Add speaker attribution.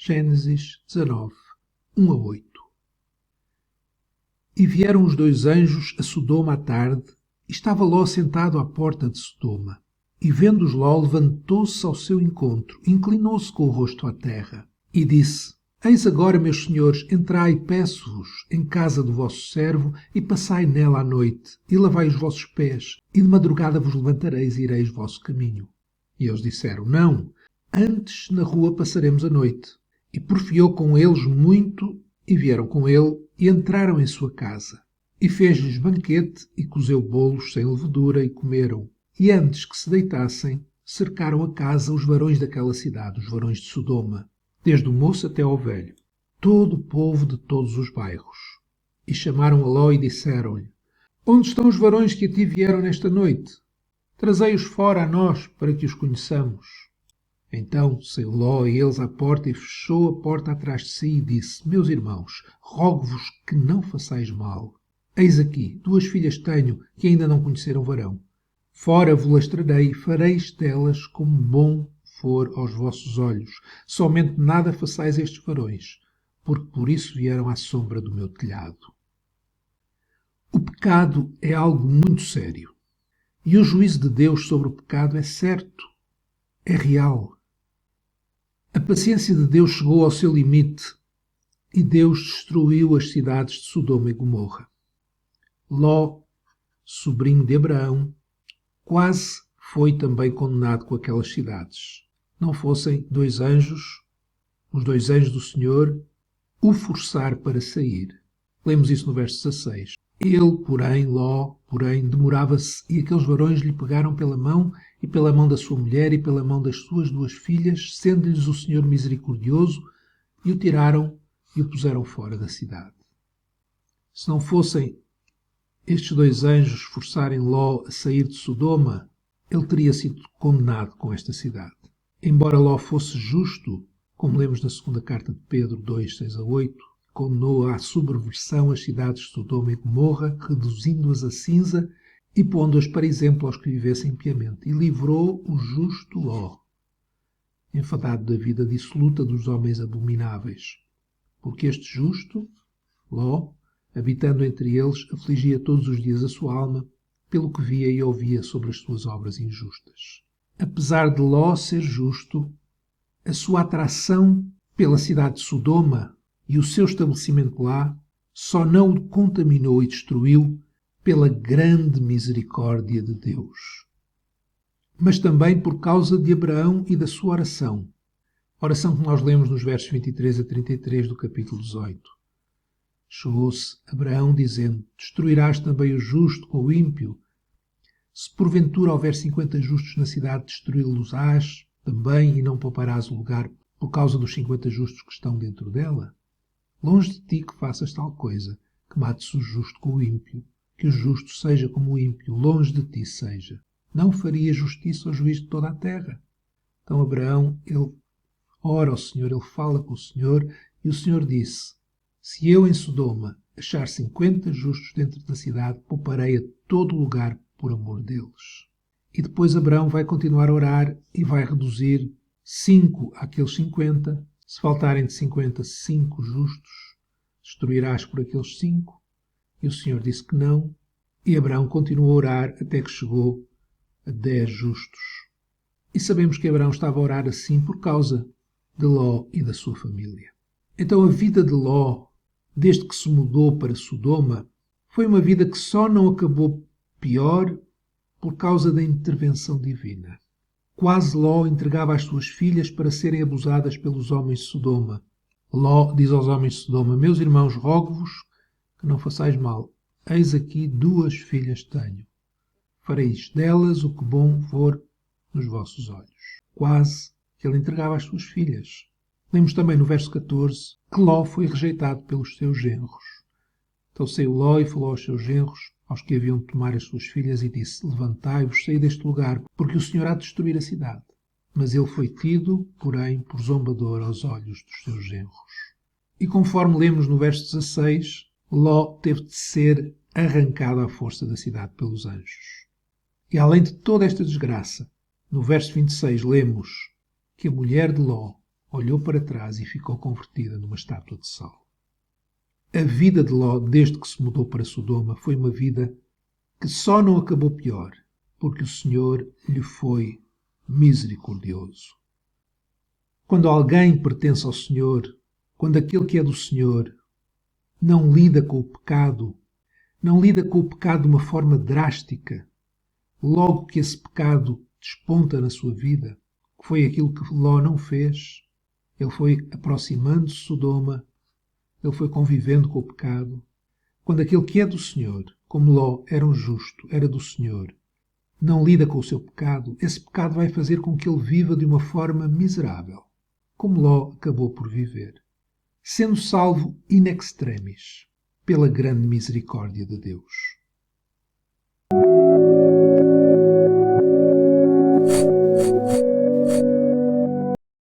Speaker 1: Gênesis 19, 1-8. E vieram os 2 anjos a Sodoma à tarde, e estava Ló sentado à porta de Sodoma. E vendo-os Ló, levantou-se ao seu encontro, inclinou-se com o rosto à terra, e disse: Eis agora, meus senhores, entrai, peço-vos, em casa do vosso servo, e passai nela à noite, e lavai os vossos pés, e de madrugada vos levantareis e ireis vosso caminho. E eles disseram: Não, antes na rua passaremos a noite. E porfiou com eles muito, e vieram com ele, e entraram em sua casa. E fez-lhes banquete, e cozeu bolos sem levedura, e comeram. E antes que se deitassem, cercaram a casa os varões daquela cidade, os varões de Sodoma, desde o moço até ao velho, todo o povo de todos os bairros. E chamaram a Ló e disseram-lhe: Onde estão os varões que a ti vieram nesta noite? Trazei-os fora a nós, para que os conheçamos. Então saiu Ló e eles à porta e fechou a porta atrás de si e disse: Meus irmãos, rogo-vos que não façais mal. Eis aqui, 2 filhas tenho que ainda não conheceram varão. Fora vos-las trarei e fareis delas como bom for aos vossos olhos. Somente nada façais a estes varões, porque por isso vieram à sombra do meu telhado. O pecado é algo muito sério. E o juízo de Deus sobre o pecado é certo, é real. A paciência de Deus chegou ao seu limite e Deus destruiu as cidades de Sodoma e Gomorra. Ló, sobrinho de Abraão, quase foi também condenado com aquelas cidades. Não fossem 2 anjos, os 2 anjos do Senhor, o forçar para sair. Lemos isso no verso 16. Ele, porém, Ló, demorava-se, e aqueles varões lhe pegaram pela mão e pela mão da sua mulher e pela mão das suas 2 filhas, sendo-lhes o Senhor misericordioso, e o tiraram e o puseram fora da cidade. Se não fossem estes 2 anjos forçarem Ló a sair de Sodoma, ele teria sido condenado com esta cidade. Embora Ló fosse justo, como lemos na 2ª carta de Pedro 2, 6-8, condenou à subversão as cidades de Sodoma e Gomorra, reduzindo-as a cinza e pondo-as para exemplo aos que vivessem piamente, e livrou o justo Ló, enfadado da vida dissoluta dos homens abomináveis. Porque este justo, Ló, habitando entre eles, afligia todos os dias a sua alma, pelo que via e ouvia sobre as suas obras injustas. Apesar de Ló ser justo, a sua atração pela cidade de Sodoma e o seu estabelecimento lá só não o contaminou e destruiu pela grande misericórdia de Deus, mas também por causa de Abraão e da sua oração. Oração que nós lemos nos versos 23-33 do capítulo 18. Chegou-se Abraão dizendo: Destruirás também o justo com o ímpio? Se porventura houver 50 justos na cidade, destruí-los-ás também e não pouparás o lugar por causa dos 50 justos que estão dentro dela? Longe de ti que faças tal coisa, que mates o justo com o ímpio, que o justo seja como o ímpio, longe de ti seja. Não faria justiça ao juiz de toda a terra? Então Abraão, ele ora ao Senhor, ele fala com o Senhor, e o Senhor disse: Se eu em Sodoma achar 50 justos dentro da cidade, pouparei a todo lugar por amor deles. E depois Abraão vai continuar a orar e vai reduzir 5 àqueles 50. Se faltarem de 50, 5 justos, destruirás por aqueles 5. E o Senhor disse que não. E Abraão continuou a orar até que chegou a 10 justos. E sabemos que Abraão estava a orar assim por causa de Ló e da sua família. Então a vida de Ló, desde que se mudou para Sodoma, foi uma vida que só não acabou pior por causa da intervenção divina. Quase Ló entregava as suas filhas para serem abusadas pelos homens de Sodoma. Ló diz aos homens de Sodoma: Meus irmãos, rogo-vos que não façais mal. Eis aqui 2 filhas tenho. Fareis delas o que bom for nos vossos olhos. Quase que ele entregava as suas filhas. Lemos também no verso 14 que Ló foi rejeitado pelos seus genros. Então saiu Ló e falou aos seus genros, aos que haviam de tomar as suas filhas, e disse: Levantai-vos, saí deste lugar, porque o Senhor há de destruir a cidade. Mas ele foi tido, porém, por zombador aos olhos dos seus genros. E conforme lemos no verso 16, Ló teve de ser arrancado à força da cidade pelos anjos. E além de toda esta desgraça, no verso 26 lemos que a mulher de Ló, olhou para trás e ficou convertida numa estátua de sal. A vida de Ló, desde que se mudou para Sodoma, foi uma vida que só não acabou pior, porque o Senhor lhe foi misericordioso. Quando alguém pertence ao Senhor, quando aquele que é do Senhor não lida com o pecado, não lida com o pecado de uma forma drástica, logo que esse pecado desponta na sua vida, que foi aquilo que Ló não fez, ele foi aproximando-se de Sodoma, ele foi convivendo com o pecado. Quando aquele que é do Senhor, como Ló era um justo, era do Senhor, não lida com o seu pecado, esse pecado vai fazer com que ele viva de uma forma miserável, como Ló acabou por viver, sendo salvo in extremis pela grande misericórdia de Deus.